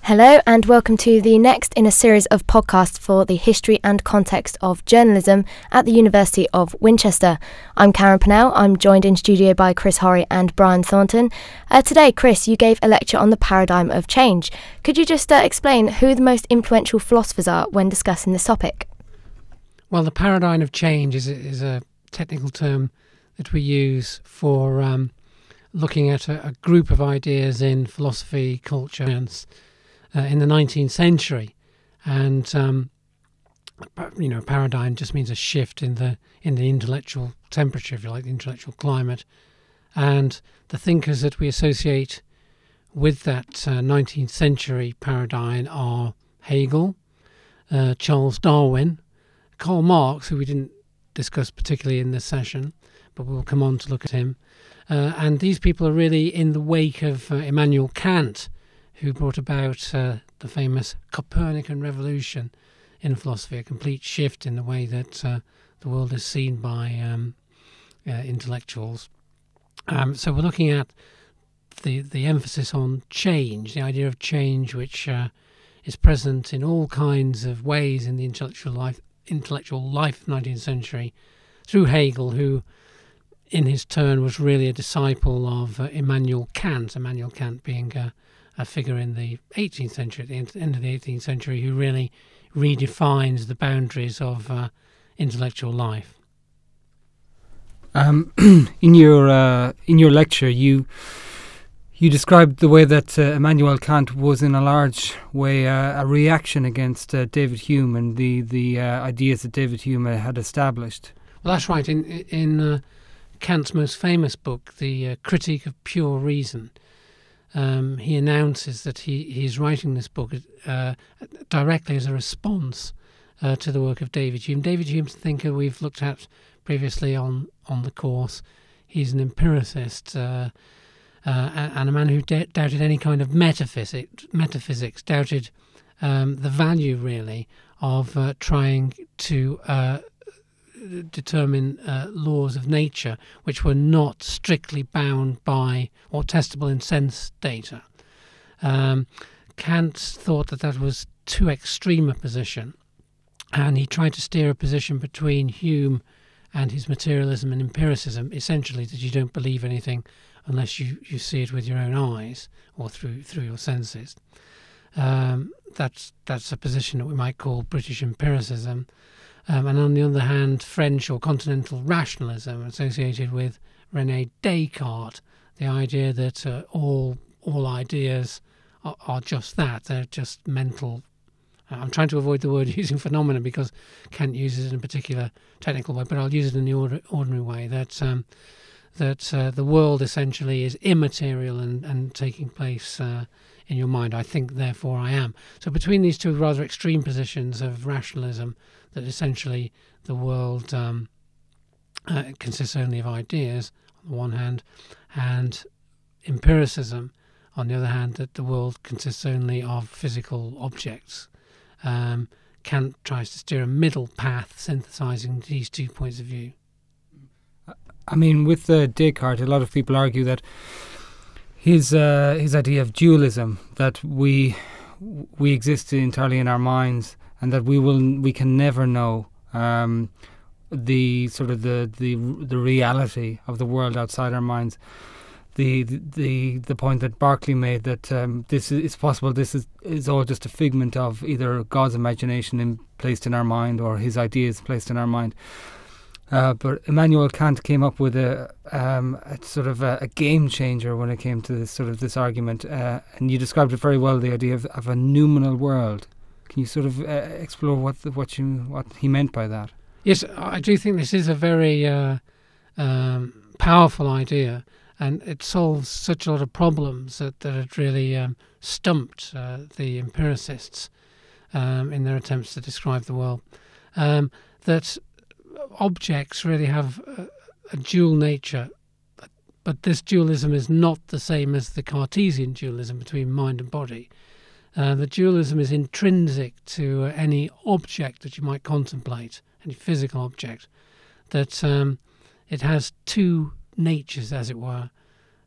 Hello and welcome to the next in a series of podcasts for the history and context of journalism at the University of Winchester. I'm Karen Pennell. I'm joined in studio by Chris Horry and Brian Thornton. Today, Chris, you gave a lecture on the paradigm of change. Could you just explain who the most influential philosophers are when discussing this topic? Well, the paradigm of change is a technical term that we use for looking at a group of ideas in philosophy, culture, and in the 19th century, and paradigm just means a shift in the intellectual temperature, if you like, the intellectual climate, and the thinkers that we associate with that 19th century paradigm are Hegel, Charles Darwin, Karl Marx, who we didn't discuss particularly in this session, but we'll come on to look at him, and these people are really in the wake of Immanuel Kant, who brought about the famous Copernican revolution in philosophy, a complete shift in the way that the world is seen by intellectuals. So we're looking at the emphasis on change, the idea of change, which is present in all kinds of ways in the intellectual life of the 19th century, through Hegel, who in his turn was really a disciple of Immanuel Kant, Immanuel Kant being a figure in the 18th century, at the end of the 18th century, who really redefines the boundaries of intellectual life. In your lecture, you described the way that Immanuel Kant was in a large way a reaction against David Hume and the ideas that David Hume had established. Well, that's right. In Kant's most famous book, The Critique of Pure Reason, he announces that he's writing this book directly as a response to the work of David Hume. David Hume's a thinker we've looked at previously on the course. He's an empiricist and a man who doubted any kind of metaphysics, doubted the value, really, of trying to determine laws of nature which were not strictly bound by or testable in sense data. Kant thought that was too extreme a position, and he tried to steer a position between Hume and his materialism and empiricism, essentially that you don't believe anything unless you see it with your own eyes or through your senses. That's a position that we might call British empiricism. And on the other hand, French or continental rationalism, associated with René Descartes, the idea that all ideas are just that, they're just mental. I'm trying to avoid the word using phenomena because Kant uses it in a particular technical way, but I'll use it in the ordinary way, that the world essentially is immaterial and taking place in your mind. I think, therefore I am. So between these two rather extreme positions of rationalism, that essentially the world consists only of ideas, on the one hand, and empiricism, on the other hand, that the world consists only of physical objects. Kant tries to steer a middle path, synthesizing these 2 points of view. I mean, with Descartes, a lot of people argue that his idea of dualism, that we exist entirely in our minds, and that we can never know the reality of the world outside our minds. The point that Berkeley made, that it's possible this is all just a figment of either God's imagination placed in our mind or his ideas placed in our mind. But Immanuel Kant came up with a game changer when it came to this argument, and you described it very well, the idea of a noumenal world. Can you sort of explore what he meant by that? Yes, I do think this is a very powerful idea, and it solves such a lot of problems that it really stumped the empiricists in their attempts to describe the world. That objects really have a dual nature, but this dualism is not the same as the Cartesian dualism between mind and body. The dualism is intrinsic to any object that you might contemplate, any physical object, that it has two natures, as it were.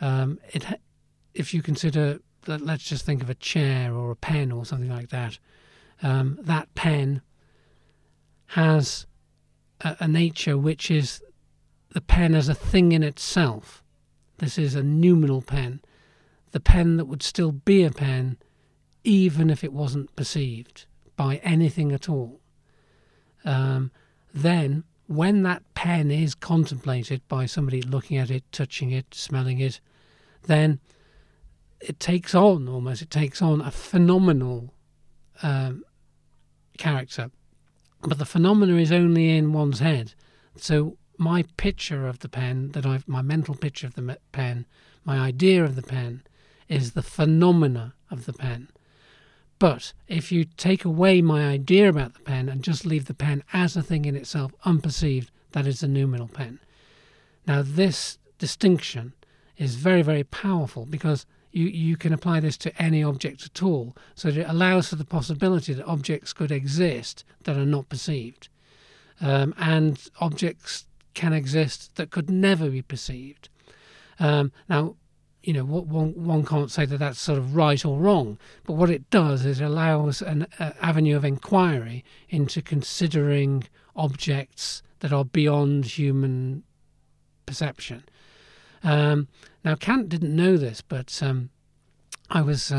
If you consider let's just think of a chair or a pen or something like that. That pen has a nature which is the pen as a thing in itself. This is a noumenal pen, the pen that would still be a pen even if it wasn't perceived by anything at all. Then, when that pen is contemplated by somebody looking at it, touching it, smelling it, then it takes on a phenomenal character. But the phenomena is only in one's head. So my picture of the pen, my mental picture of the pen, my idea of the pen, is the phenomena of the pen. But if you take away my idea about the pen and just leave the pen as a thing in itself, unperceived, that is the noumenal pen. Now this distinction is very, very powerful, because you can apply this to any object at all. So that it allows for the possibility that objects could exist that are not perceived. And objects can exist that could never be perceived. Now, one can't say that that's sort of right or wrong, but what it does is it allows an avenue of inquiry into considering objects that are beyond human perception. Now, Kant didn't know this, but I was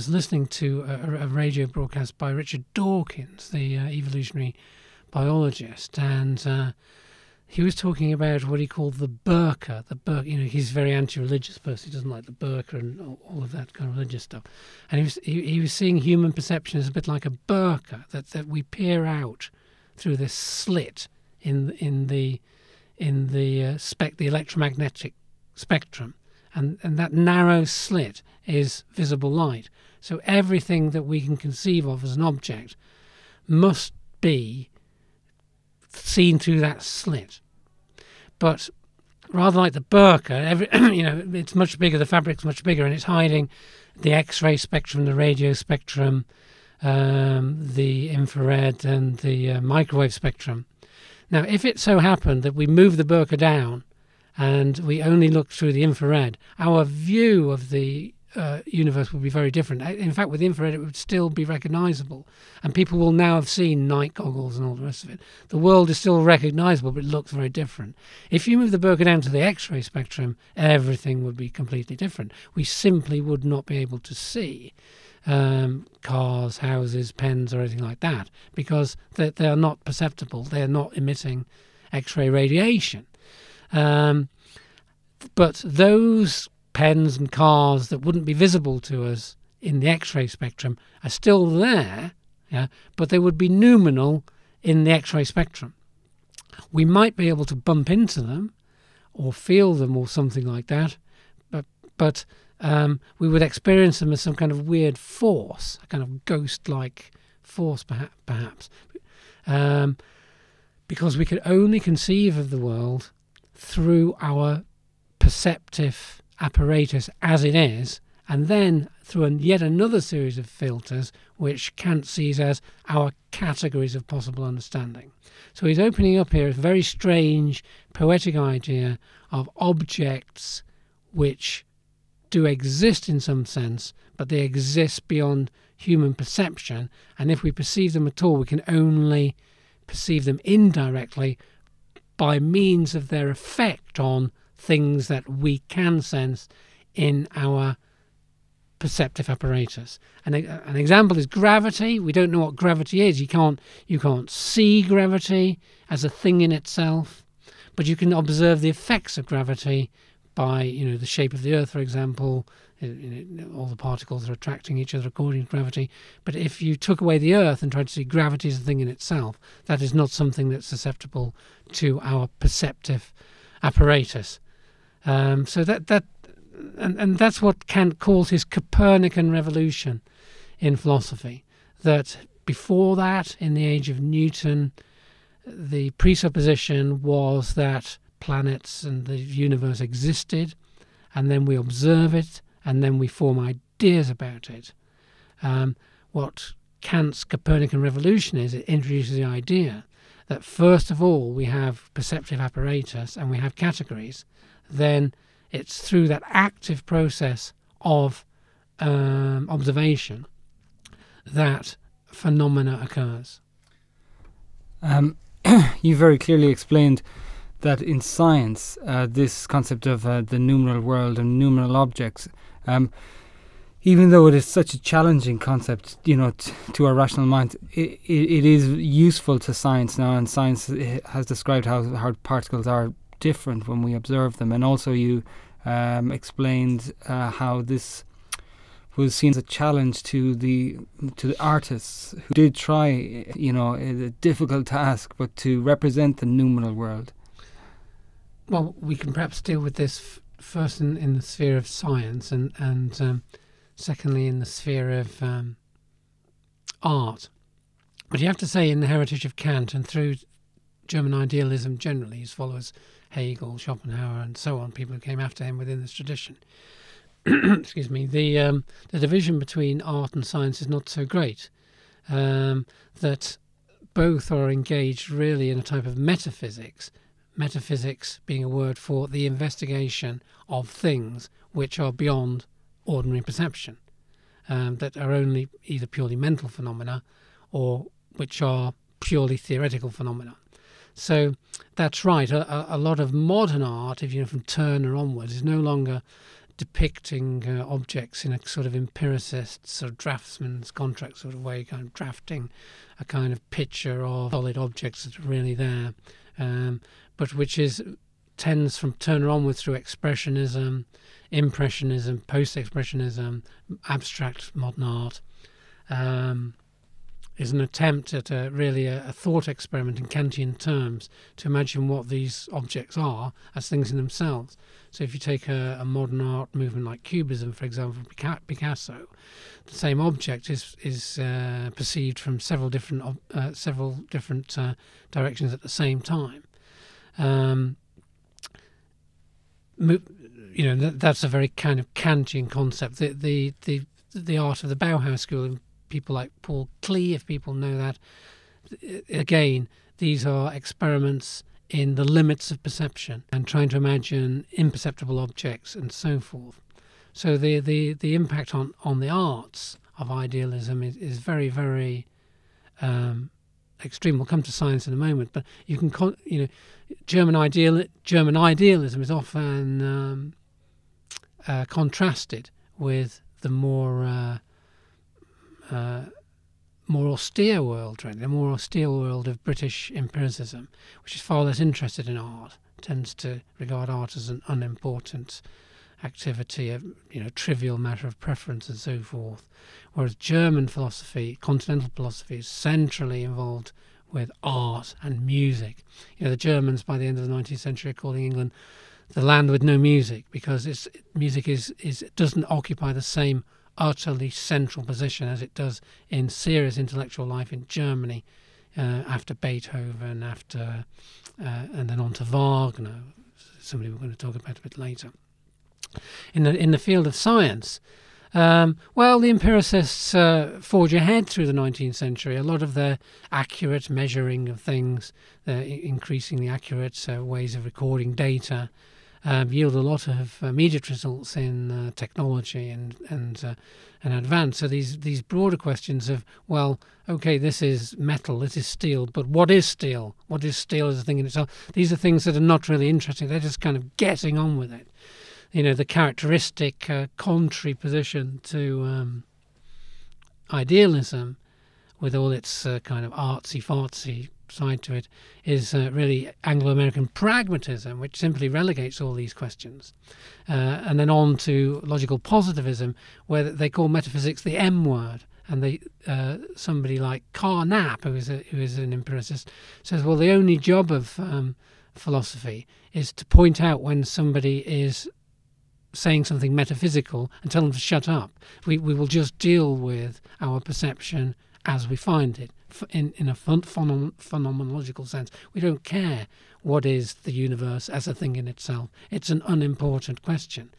listening to a radio broadcast by Richard Dawkins, the evolutionary biologist, and he was talking about what he called the burqa. The burqa, he's a very anti-religious person. He doesn't like the burqa and all of that kind of religious stuff. And he was seeing human perception as a bit like a burqa, that we peer out through this slit in the electromagnetic spectrum, and that narrow slit is visible light. So everything that we can conceive of as an object must be seen through that slit. But rather like the burqa, it's much bigger, the fabric's much bigger, and it's hiding the X-ray spectrum, the radio spectrum, the infrared and the microwave spectrum. Now, if it so happened that we move the burqa down and we only look through the infrared, our view of the universe would be very different. In fact, with the infrared, it would still be recognizable, and people will now have seen night goggles and all the rest of it. The world is still recognizable, but it looks very different. If you move the burqa down to the X-ray spectrum, everything would be completely different. We simply would not be able to see cars, houses, pens, or anything like that, because they are not perceptible. They are not emitting X-ray radiation. But those pens and cars that wouldn't be visible to us in the X-ray spectrum are still there, but they would be noumenal in the X-ray spectrum. We might be able to bump into them or feel them or something like that, but we would experience them as some kind of weird force, a kind of ghost-like force perhaps, because we could only conceive of the world through our perceptive apparatus as it is, and then through yet another series of filters which Kant sees as our categories of possible understanding. So he's opening up here a very strange poetic idea of objects which do exist in some sense, but they exist beyond human perception, and if we perceive them at all, we can only perceive them indirectly by means of their effect on things that we can sense in our perceptive apparatus. And an example is gravity. We don't know what gravity is. You can't see gravity as a thing in itself, but you can observe the effects of gravity by the shape of the Earth, for example. All the particles are attracting each other according to gravity. But if you took away the Earth and tried to see gravity as a thing in itself, that is not something that's susceptible to our perceptive apparatus. So that's what Kant calls his Copernican revolution in philosophy. That before that, in the age of Newton, the presupposition was that planets and the universe existed, and then we observe it, and then we form ideas about it. What Kant's Copernican revolution is, it introduces the idea that first of all we have perceptive apparatus and we have categories. Then it's through that active process of observation that phenomena occurs. You very clearly explained that in science, this concept of the noumenal world and noumenal objects, even though it is such a challenging concept, to our rational mind, it is useful to science now, and science has described how particles are different when we observe them. And also you explained how this was seen as a challenge to the artists who did try, a difficult task, but to represent the noumenal world. Well, we can perhaps deal with this first in the sphere of science, and secondly in the sphere of art. But you have to say, in the heritage of Kant and through German idealism generally, his followers Hegel, Schopenhauer, and so on, people who came after him within this tradition, excuse me, the division between art and science is not so great. That both are engaged really in a type of metaphysics. Metaphysics being a word for the investigation of things which are beyond ordinary perception, that are only either purely mental phenomena or which are purely theoretical phenomena. So that's right. A lot of modern art, if from Turner onwards, is no longer depicting objects in a sort of empiricist, sort of draftsman's contract sort of way, kind of drafting a kind of picture of solid objects that are really there, but which tends from Turner onwards through expressionism, impressionism, post-expressionism, abstract modern art, is an attempt at really a thought experiment in Kantian terms to imagine what these objects are as things in themselves. So if you take a modern art movement like Cubism, for example, Picasso, the same object is perceived from several different directions at the same time. That's a very kind of Kantian concept. The art of the Bauhaus school, people like Paul Klee, if people know that, again, these are experiments in the limits of perception and trying to imagine imperceptible objects and so forth. So the impact on the arts of idealism is very, very extreme. We'll come to science in a moment, but you can, German idealism is often contrasted with the more austere world, really, the more austere world of British empiricism, which is far less interested in art, tends to regard art as an unimportant activity, a trivial matter of preference and so forth. Whereas German philosophy, continental philosophy, is centrally involved with art and music. The Germans by the end of the 19th century are calling England the land with no music, because music doesn't occupy the same utterly central position as it does in serious intellectual life in Germany after Beethoven, and then on to Wagner, somebody we're going to talk about a bit later. In the field of science, the empiricists forge ahead through the 19th century. A lot of their accurate measuring of things, increasingly accurate ways of recording data, yield a lot of immediate results in technology and advance. So these broader questions of, this is metal, this is steel, but what is steel? What is steel as a thing in itself? These are things that are not really interesting. They're just kind of getting on with it. The characteristic contrary position to idealism, with all its kind of artsy-fartsy side to it, is really Anglo-American pragmatism, which simply relegates all these questions. And then on to logical positivism, where they call metaphysics the M word. And somebody like Carnap, who is an empiricist, says, the only job of philosophy is to point out when somebody is saying something metaphysical and tell them to shut up. We will just deal with our perception as we find it in a phenomenological sense. We don't care what is the universe as a thing in itself. It's an unimportant question.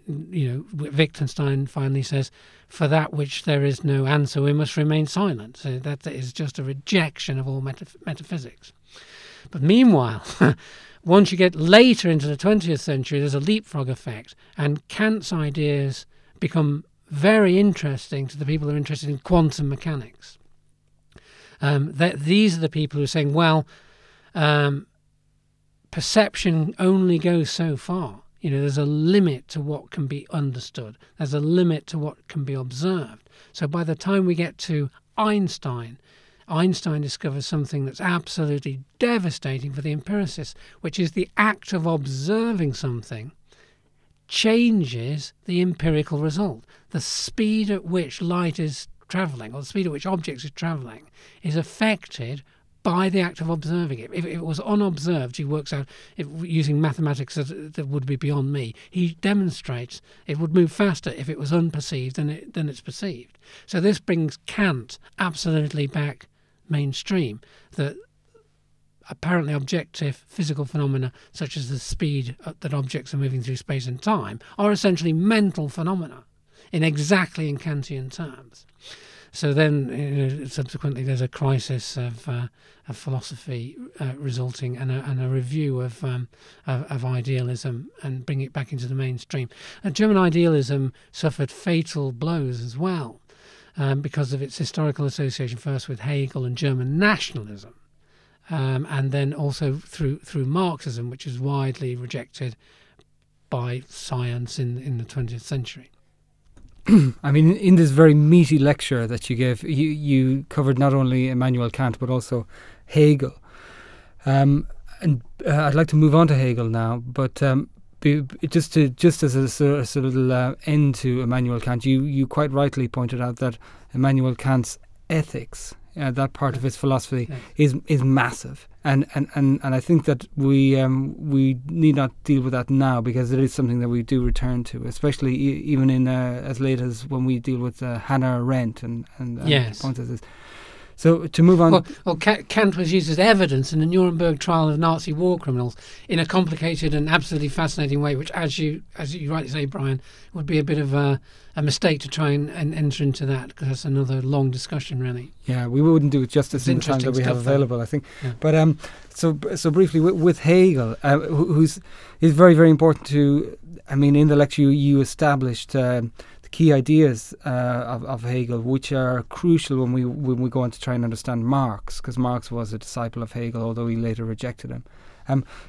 Wittgenstein finally says, for that which there is no answer, we must remain silent. So that is just a rejection of all metaphysics. But meanwhile, once you get later into the 20th century, there's a leapfrog effect, and Kant's ideas become very interesting to the people who are interested in quantum mechanics. These are the people who are saying, well, perception only goes so far. There's a limit to what can be understood. There's a limit to what can be observed. So by the time we get to Einstein discovers something that's absolutely devastating for the empiricist, which is the act of observing something changes the empirical result. The speed at which light is travelling, or the speed at which objects are travelling, is affected by the act of observing it. If it was unobserved, he works out, using mathematics that would be beyond me, he demonstrates it would move faster if it was unperceived than it's perceived. So this brings Kant absolutely back mainstream, that apparently objective physical phenomena, such as the speed that objects are moving through space and time, are essentially mental phenomena in Kantian terms. So then, subsequently, there's a crisis of philosophy resulting, and a review of idealism, and bring it back into the mainstream. And German idealism suffered fatal blows as well, because of its historical association first with Hegel and German nationalism, and then also through Marxism, which is widely rejected by science in the 20th century. I mean, in this very meaty lecture that you gave, you covered not only Immanuel Kant but also Hegel. And I'd like to move on to Hegel now, but just as a little end to Immanuel Kant, you quite rightly pointed out that Immanuel Kant's ethics, that part of his philosophy, is massive, and I think that we need not deal with that now, because it is something that we do return to, especially even in as late as when we deal with Hannah Arendt and yes. points like this. So to move on, well, Kant was used as evidence in the Nuremberg Trial of Nazi war criminals in a complicated and absolutely fascinating way, which, as you rightly say, Brian, would be a bit of a mistake to try and enter into that, because that's another long discussion, really. Yeah, we wouldn't do it justice in the time that we have available, I think. Yeah. But so briefly with Hegel, who's very, very important to. I mean, in the lecture you established key ideas of Hegel, which are crucial when we go on to try and understand Marx, because Marx was a disciple of Hegel, although he later rejected him.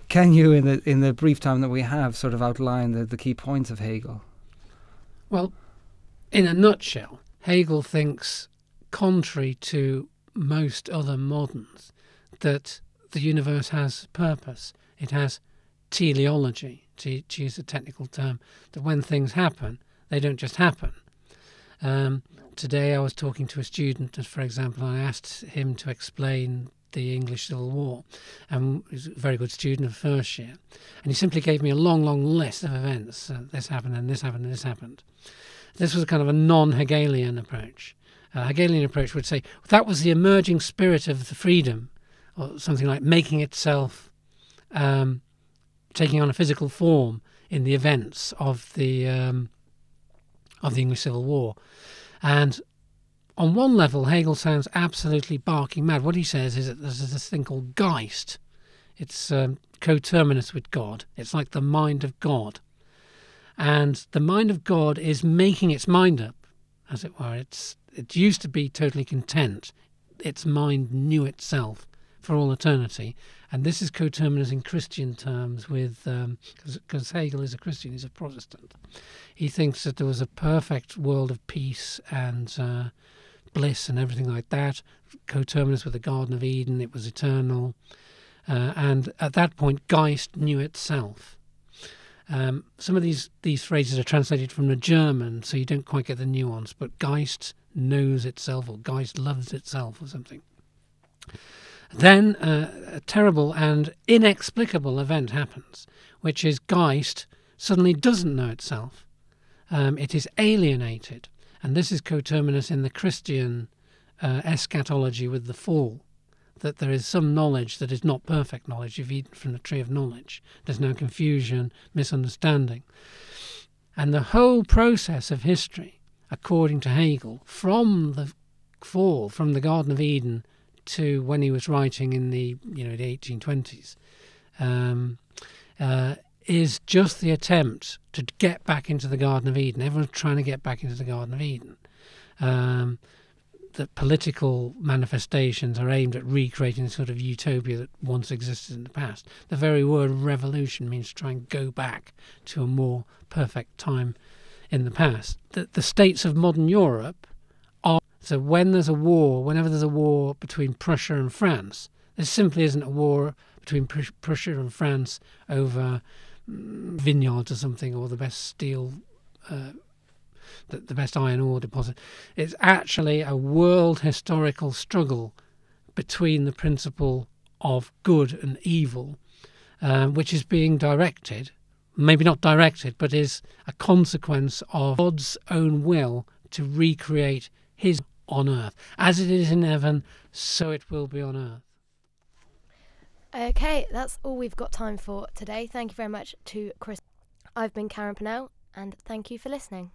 Can you, in the brief time that we have, sort of outline the key points of Hegel? Well, in a nutshell, Hegel thinks, contrary to most other moderns, that the universe has purpose. It has teleology, to use a technical term, that when things happen, they don't just happen. Today I was talking to a student, for example, and I asked him to explain the English Civil War. And he was a very good student of first year. And he simply gave me a long, long list of events. This happened, and this happened, and this happened. This was kind of a non-Hegelian approach. A Hegelian approach would say, that was the emerging spirit of the freedom, or something like making itself, taking on a physical form in the events of the English Civil War. And on one level, Hegel sounds absolutely barking mad. What he says is that there's this thing called Geist. It's coterminous with God. It's like the mind of God. And the mind of God is making its mind up, as it were. It used to be totally content. Its mind knew itself for all eternity. And this is coterminous in Christian terms with, because Hegel is a Christian, he's a Protestant. He thinks that there was a perfect world of peace and bliss and everything like that, coterminous with the Garden of Eden. It was eternal. And at that point, Geist knew itself. Some of these phrases are translated from the German, so you don't quite get the nuance, but Geist knows itself, or Geist loves itself, or something. Then a terrible and inexplicable event happens, which is Geist suddenly doesn't know itself. It is alienated, and this is coterminous in the Christian eschatology with the fall, that there is some knowledge that is not perfect knowledge. You've eaten from the tree of knowledge. There's no confusion, misunderstanding. And the whole process of history, according to Hegel, from the fall, from the Garden of Eden to when he was writing in the 1820s, is just the attempt to get back into the Garden of Eden. Everyone's trying to get back into the Garden of Eden. That political manifestations are aimed at recreating the sort of utopia that once existed in the past. The very word revolution means to try and go back to a more perfect time in the past. The states of modern Europe are... So when there's a war, whenever there's a war between Prussia and France, there simply isn't a war between Prussia and France over vineyards or something, or the best steel... the best iron ore deposit. It's actually a world historical struggle between the principle of good and evil, which is being directed, maybe not directed, but is a consequence of God's own will to recreate his on earth. As it is in heaven, so it will be on earth. Okay, that's all we've got time for today. Thank you very much to Chris. I've been Karen Pennell, and thank you for listening.